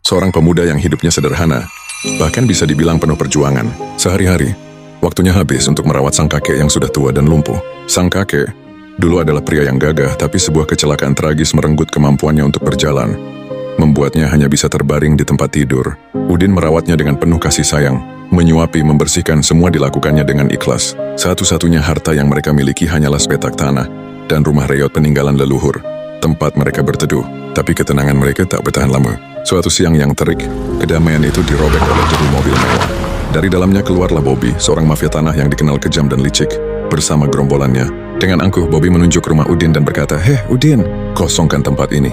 Seorang pemuda yang hidupnya sederhana, bahkan bisa dibilang penuh perjuangan. Sehari-hari, waktunya habis untuk merawat sang kakek yang sudah tua dan lumpuh. Sang kakek dulu adalah pria yang gagah, tapi sebuah kecelakaan tragis merenggut kemampuannya untuk berjalan, membuatnya hanya bisa terbaring di tempat tidur. Udin merawatnya dengan penuh kasih sayang, menyuapi, membersihkan, semua dilakukannya dengan ikhlas. Satu-satunya harta yang mereka miliki hanyalah sepetak tanah dan rumah reot peninggalan leluhur, tempat mereka berteduh. Tapi ketenangan mereka tak bertahan lama. Suatu siang yang terik, kedamaian itu dirobek oleh debu mobil mewah. Dari dalamnya keluarlah Bobby, seorang mafia tanah yang dikenal kejam dan licik, bersama gerombolannya. Dengan angkuh, Bobby menunjuk rumah Udin dan berkata, "Heh, Udin, kosongkan tempat ini.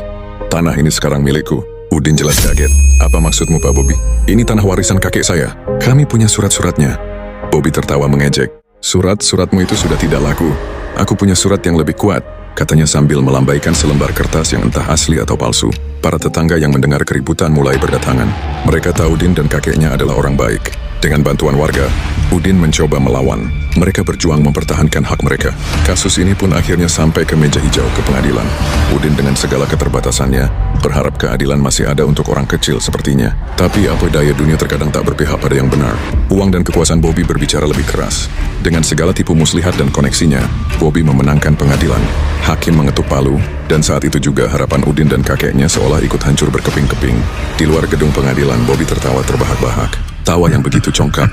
Tanah ini sekarang milikku." Udin jelas kaget. "Apa maksudmu, Pak Bobby? Ini tanah warisan kakek saya. Kami punya surat-suratnya." Bobby tertawa mengejek. "Surat-suratmu itu sudah tidak laku. Aku punya surat yang lebih kuat," katanya sambil melambaikan selembar kertas yang entah asli atau palsu. Para tetangga yang mendengar keributan mulai berdatangan. Mereka tahu Udin dan kakeknya adalah orang baik. Dengan bantuan warga, Udin mencoba melawan. Mereka berjuang mempertahankan hak mereka. Kasus ini pun akhirnya sampai ke meja hijau ke pengadilan. Udin dengan segala keterbatasannya berharap keadilan masih ada untuk orang kecil sepertinya. Tapi apa daya, dunia terkadang tak berpihak pada yang benar. Uang dan kekuasaan Bobby berbicara lebih keras. Dengan segala tipu muslihat dan koneksinya, Bobby memenangkan pengadilan. Hakim mengetuk palu, dan saat itu juga harapan Udin dan kakeknya seolah ikut hancur berkeping-keping. Di luar gedung pengadilan, Bobby tertawa terbahak-bahak. Tawa yang begitu congkak.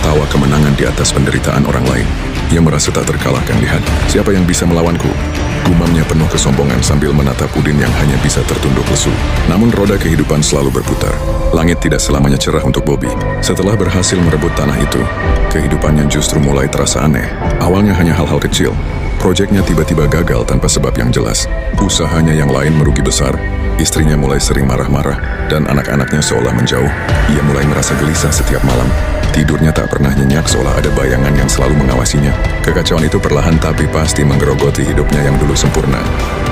Tawa kemenangan di atas penderitaan orang lain. Ia merasa tak terkalahkan. "Lihat, siapa yang bisa melawanku?" Gumamnya penuh kesombongan sambil menatap Udin yang hanya bisa tertunduk lesu. Namun roda kehidupan selalu berputar. Langit tidak selamanya cerah untuk Bobby. Setelah berhasil merebut tanah itu, kehidupannya justru mulai terasa aneh. Awalnya hanya hal-hal kecil. Proyeknya tiba-tiba gagal tanpa sebab yang jelas. Usahanya yang lain merugi besar. Istrinya mulai sering marah-marah, dan anak-anaknya seolah menjauh. Ia mulai merasa gelisah setiap malam. Tidurnya tak pernah nyenyak, seolah ada bayangan yang selalu mengawasinya. Kekacauan itu perlahan tapi pasti menggerogoti hidupnya yang dulu sempurna.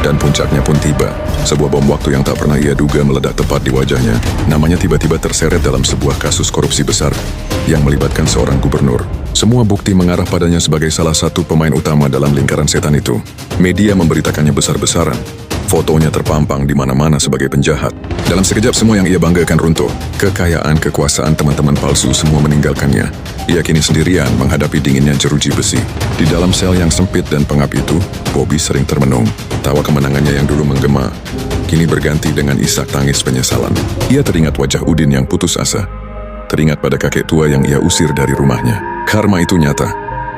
Dan puncaknya pun tiba. Sebuah bom waktu yang tak pernah ia duga meledak tepat di wajahnya. Namanya tiba-tiba terseret dalam sebuah kasus korupsi besar yang melibatkan seorang gubernur. Semua bukti mengarah padanya sebagai salah satu pemain utama dalam lingkaran setan itu. Media memberitakannya besar-besaran. Fotonya terpampang di mana-mana sebagai penjahat. Dalam sekejap semua yang ia banggakan runtuh. Kekayaan, kekuasaan, teman-teman palsu semua meninggalkannya. Ia kini sendirian menghadapi dinginnya jeruji besi. Di dalam sel yang sempit dan pengap itu, Bobby sering termenung. Tawa kemenangannya yang dulu menggema, kini berganti dengan isak tangis penyesalan. Ia teringat wajah Udin yang putus asa. Teringat pada kakek tua yang ia usir dari rumahnya. Karma itu nyata,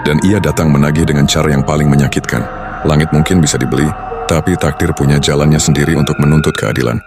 dan ia datang menagih dengan cara yang paling menyakitkan. Langit mungkin bisa dibeli, tapi takdir punya jalannya sendiri untuk menuntut keadilan.